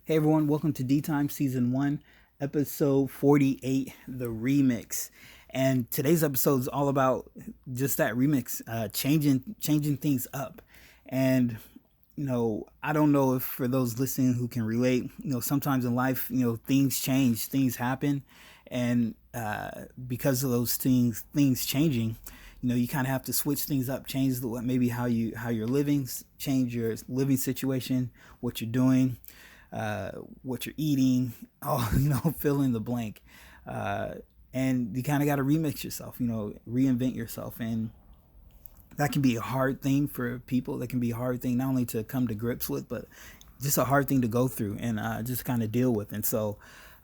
Hey everyone, welcome to D Time Season 1, Episode 48, the remix. And today's episode is all about just that remix, changing things up. And I don't know if for those listening who can relate, sometimes in life, things change, things happen, and because of those things changing, you kind of have to switch things up, change maybe how you're living, change your living situation, what you're doing, what you're eating, all fill in the blank, uh, and you kind of got to remix yourself, reinvent yourself, and that can be a hard thing for people. That can be a hard thing not only to come to grips with, but just a hard thing to go through and just kind of deal with. And so,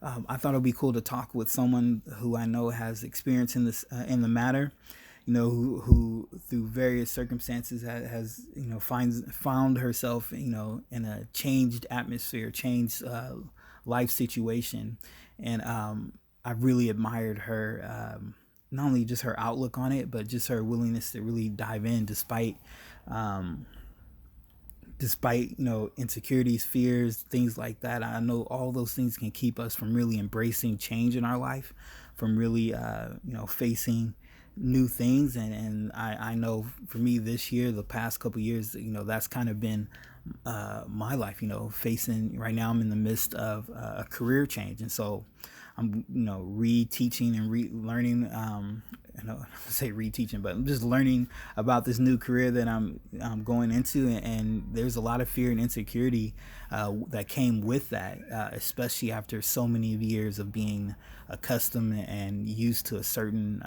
I thought it'd be cool to talk with someone who I know has experience in this in the matter. Who through various circumstances has found herself in a changed atmosphere, changed life situation, and I've really admired her. Not only just her outlook on it, but just her willingness to really dive in um, despite insecurities, fears, things like that. I know all those things can keep us from really embracing change in our life, from really facing new things. And I know for me this year, the past couple years, that's kind of been my life. Facing right now, I'm in the midst of a career change, and so I'm reteaching and relearning. I say reteaching, but I'm just learning about this new career that I'm going into, and there's a lot of fear and insecurity that came with that, especially after so many years of being accustomed and used to a certain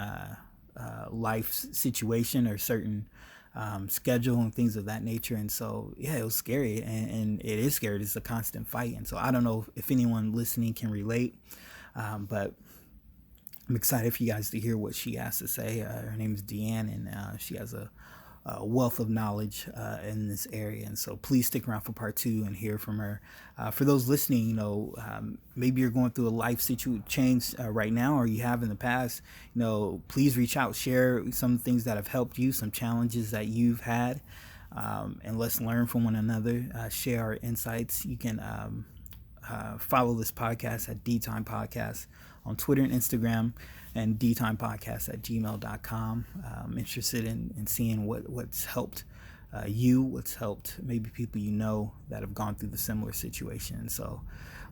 life situation or certain schedule and things of that nature. And so, yeah, it was scary, and it is scary. It's a constant fight. And so, I don't know if anyone listening can relate, but I'm excited for you guys to hear what she has to say. Her name is Deann, and she has a wealth of knowledge in this area. And so please stick around for part two and hear from her. For those listening, maybe you're going through a life change right now, or you have in the past, please reach out, share some things that have helped you, some challenges that you've had, and let's learn from one another, share our insights. You can follow this podcast at D Time Podcast on Twitter and Instagram, and dtimepodcast at gmail.com. I'm interested in seeing what's helped what's helped maybe people that have gone through the similar situation. So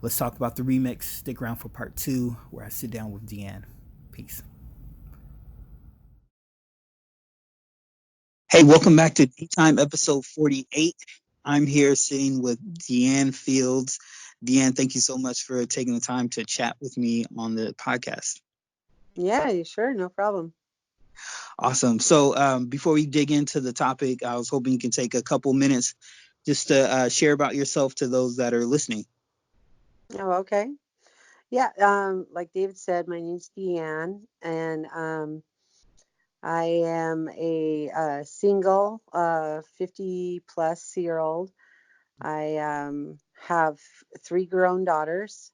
let's talk about the remix. Stick around for part two, where I sit down with Deann. Peace. Hey, welcome back to D Time episode 48. I'm here sitting with Deann Fields. Deann, thank you so much for taking the time to chat with me on the podcast. Yeah, sure, no problem. Awesome. So before we dig into the topic, I was hoping you can take a couple minutes just to share about yourself to those that are listening. Oh, okay. Yeah, like David said, my name's Deann, and I am a single, 50 plus year old. I have three grown daughters,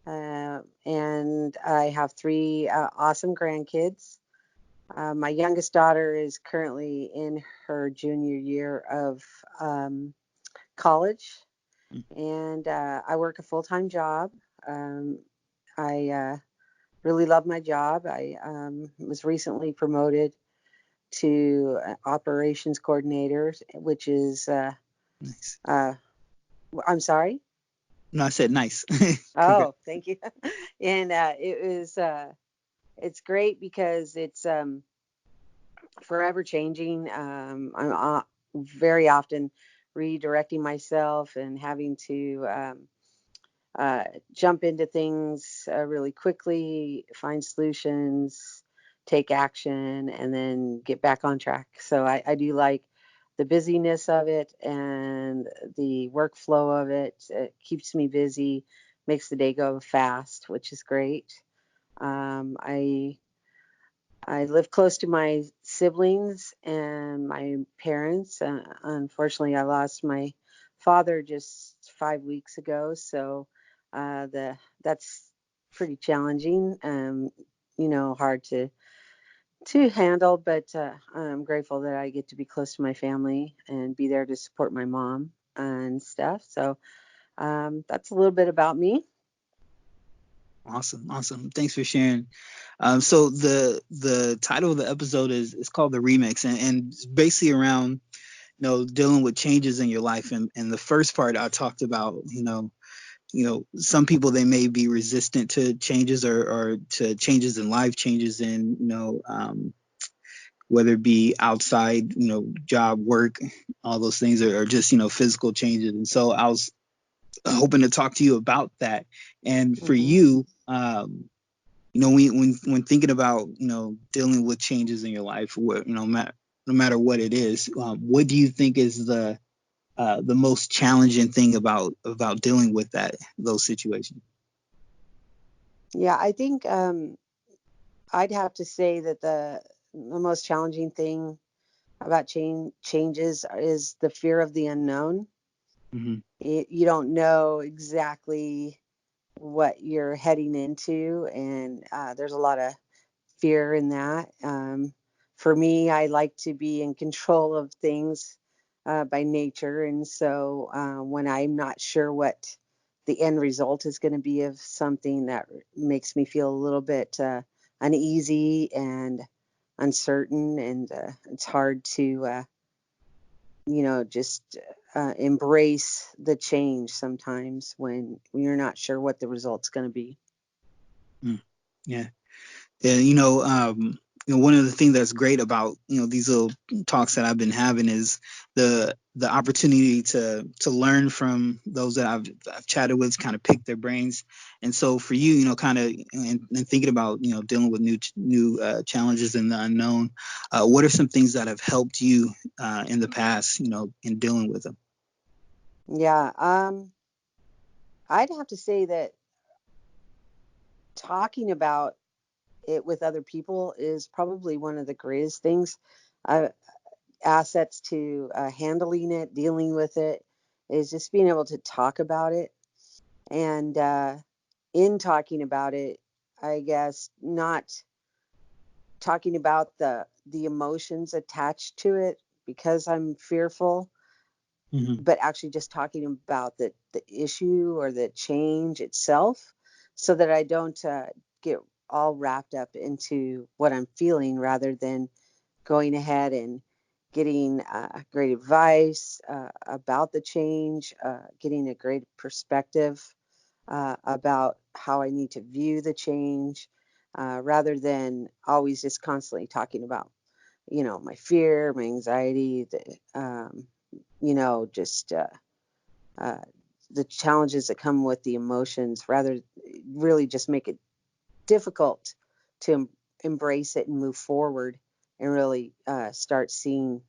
and I have three awesome grandkids. My youngest daughter is currently in her junior year of college, and I work a full-time job. Um, I really love my job. I was recently promoted to operations coordinator, which is, Nice. uh, I'm sorry. No, I said nice. Congrats. Oh, thank you. And it's great because it's forever changing. I'm very often redirecting myself and having to uh, jump into things really quickly, find solutions, take action, and then get back on track. So I do like the busyness of it and the workflow of it. It keeps me busy, makes the day go fast, which is great. Um, I I live close to my siblings and my parents. Unfortunately, I lost my father just 5 weeks ago, so the that's pretty challenging. Hard to handle, but I'm grateful that I get to be close to my family and be there to support my mom and stuff. So That's a little bit about me. Awesome. Thanks for sharing. So the title of the episode is called the remix, and it's basically around dealing with changes in your life. And the first part I talked about, some people, they may be resistant to changes, or to changes in life, changes in whether it be outside, job, work, all those things, or just physical changes. And so I was hoping to talk to you about that. And for Hmm. you, when thinking about dealing with changes in your life, no matter what it is, what do you think is the most challenging thing about dealing with those situations? Yeah, I think I'd have to say that the most challenging thing about changes is the fear of the unknown. Mm-hmm. You don't know exactly what you're heading into, and there's a lot of fear in that. For me, I like to be in control of things by nature, and so when I'm not sure what the end result is going to be of something, that makes me feel a little bit uneasy and uncertain, and it's hard to just embrace the change sometimes when you're not sure what the result's going to be. Mm. Yeah. And one of the things that's great about these little talks that I've been having is the opportunity to learn from those that I've chatted with, kind of pick their brains. And so for you, kind of and thinking about dealing with new challenges in the unknown, what are some things that have helped you in the past, in dealing with them? Yeah, I'd have to say that talking about it with other people is probably one of the greatest things, uh, assets to handling it, dealing with it, is just being able to talk about it. And in talking about it, I guess not talking about the emotions attached to it because I'm fearful, Mm-hmm. but actually just talking about the issue or the change itself, so that I don't get all wrapped up into what I'm feeling, rather than going ahead and getting great advice about the change, getting a great perspective about how I need to view the change, rather than always just constantly talking about, my fear, my anxiety, just uh, the challenges that come with the emotions, rather really just make it difficult to embrace it and move forward and really start seeing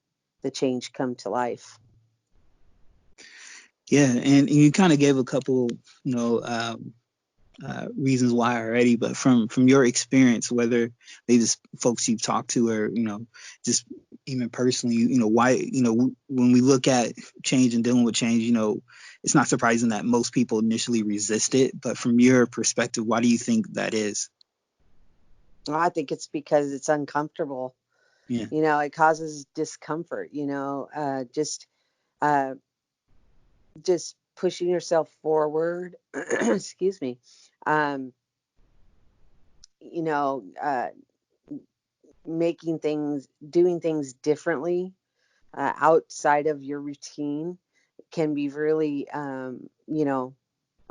the change come to life. Yeah, and you kind of gave a couple, you know, um, reasons why already, but from your experience, whether they just folks you've talked to, or just even personally, why, when we look at change and dealing with change, it's not surprising that most people initially resist it. But from your perspective, why do you think that is? Well, I think it's because it's uncomfortable. Yeah. It causes discomfort. Uh, just pushing yourself forward. Excuse me. Um, you know, uh, doing things differently outside of your routine can be really,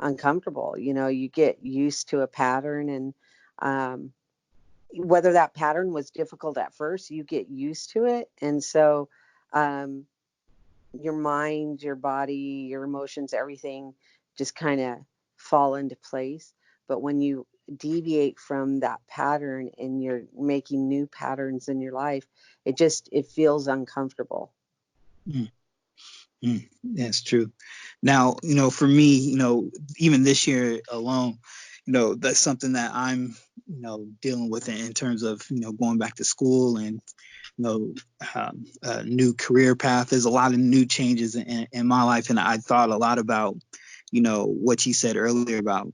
uncomfortable. You get used to a pattern, and um, whether that pattern was difficult at first, you get used to it. And so um, your mind, your body, your emotions, everything just kind of fall into place. But when you deviate from that pattern and you're making new patterns in your life, it feels uncomfortable. Mm, that's true. Now, for me, even this year alone, that's something that I'm, dealing with in terms of, going back to school, and know, a new career path. There's a lot of new changes in my life, and I thought a lot about, what you said earlier about,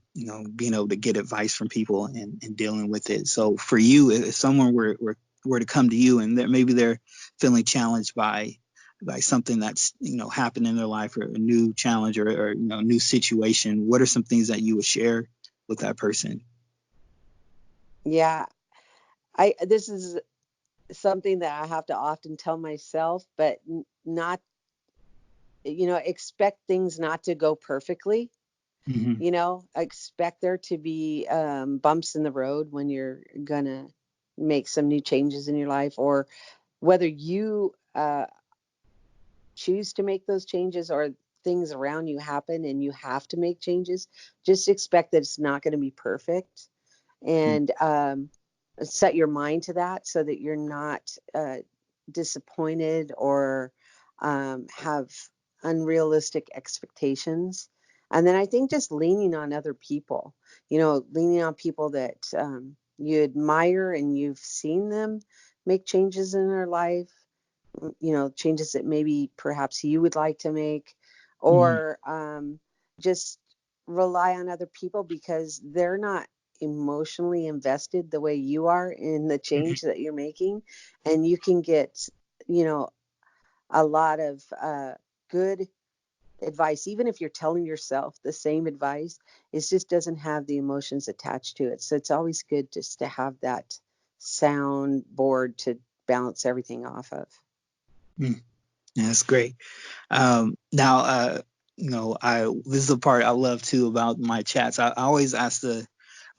being able to get advice from people, and dealing with it. So for you, if someone were to come to you, and maybe they're feeling challenged by like something that's, happened in their life, or a new challenge, or new situation, what are some things that you would share with that person? Yeah, this is something that I have to often tell myself, but not, expect things not to go perfectly. Mm-hmm. Expect there to be bumps in the road when you're gonna make some new changes in your life, or whether you choose to make those changes, or things around you happen and you have to make changes. Just expect that it's not going to be perfect, and set your mind to that so that you're not disappointed, or have unrealistic expectations. And then I think just leaning on other people, leaning on people that you admire and you've seen them make changes in their life, changes that maybe perhaps you would like to make, Mm-hmm. or just rely on other people because they're not emotionally invested the way you are in the change that you're making. And you can get, you know, a lot of good advice, even if you're telling yourself the same advice. It just doesn't have the emotions attached to it. So it's always good just to have that sound board to bounce everything off of. Mm. Yeah, that's great. Now, this is the part I love too about my chats. I always ask the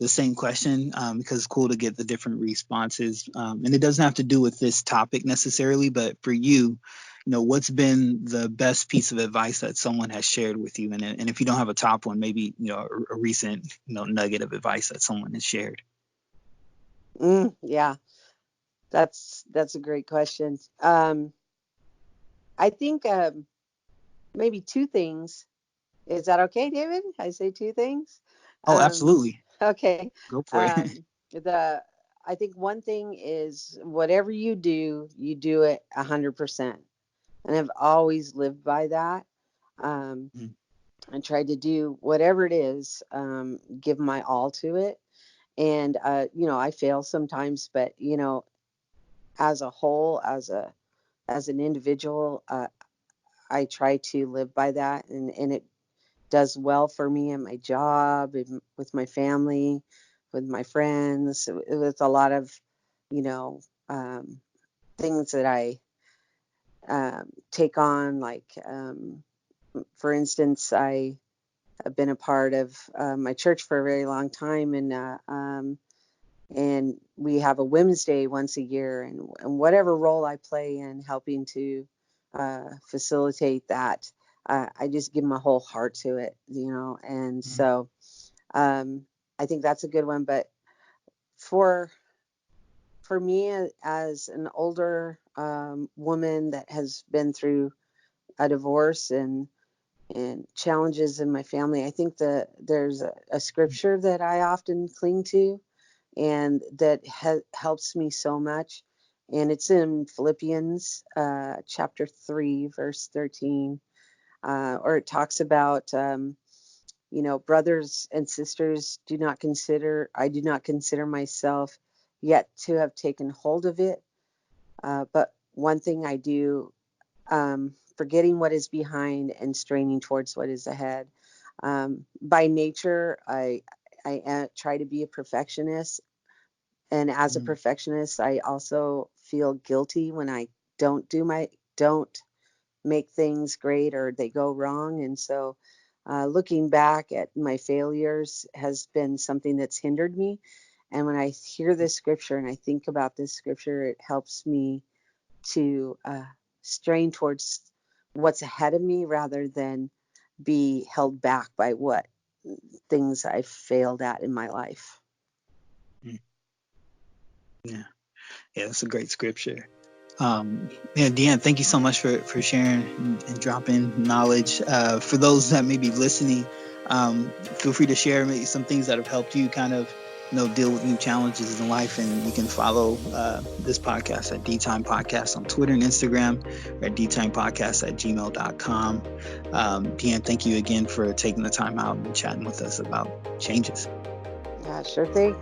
same question, because it's cool to get the different responses. And it doesn't have to do with this topic necessarily, but for you, what's been the best piece of advice that someone has shared with you? And if you don't have a top one, maybe, a recent, nugget of advice that someone has shared. Yeah, that's a great question. I think maybe two things. Is that okay, David? I say two things. Oh, Um, absolutely. okay. Go for it. The I think one thing is whatever you do it 100%, and I've always lived by that. Um, Mm, I tried to do whatever it is, give my all to it, and I fail sometimes, but as a whole, as an individual, I try to live by that, and it does well for me in my job, and with my family, with my friends, with a lot of, you know, um, things that I take on. Like, for instance, I have been a part of my church for a very long time, and we have a Women's Day once a year, and whatever role I play in helping to facilitate that, I just give my whole heart to it, and mm, so I think that's a good one. But for me, as an older woman that has been through a divorce and challenges in my family, I think that there's a scripture that I often cling to, and that helps me so much. And it's in Philippians chapter 3, verse 13, or it talks about, brothers and sisters, I do not consider myself yet to have taken hold of it. But one thing I do, forgetting what is behind and straining towards what is ahead. By nature, I try to be a perfectionist, and as a mm, perfectionist, I also feel guilty when I don't make things great, or they go wrong. And so looking back at my failures has been something that's hindered me. And when I hear this scripture and I think about this scripture, it helps me to strain towards what's ahead of me, rather than be held back by what things I failed at in my life. mm. Yeah. Yeah, that's a great scripture. Yeah, Deann, thank you so much for sharing and dropping knowledge. For those that may be listening, feel free to share maybe some things that have helped you kind of, deal with new challenges in life. And you can follow this podcast at DTime Podcast on Twitter and Instagram, or at dtimepodcast@gmail.com. Deann, thank you again for taking the time out and chatting with us about changes. Yeah, sure thing.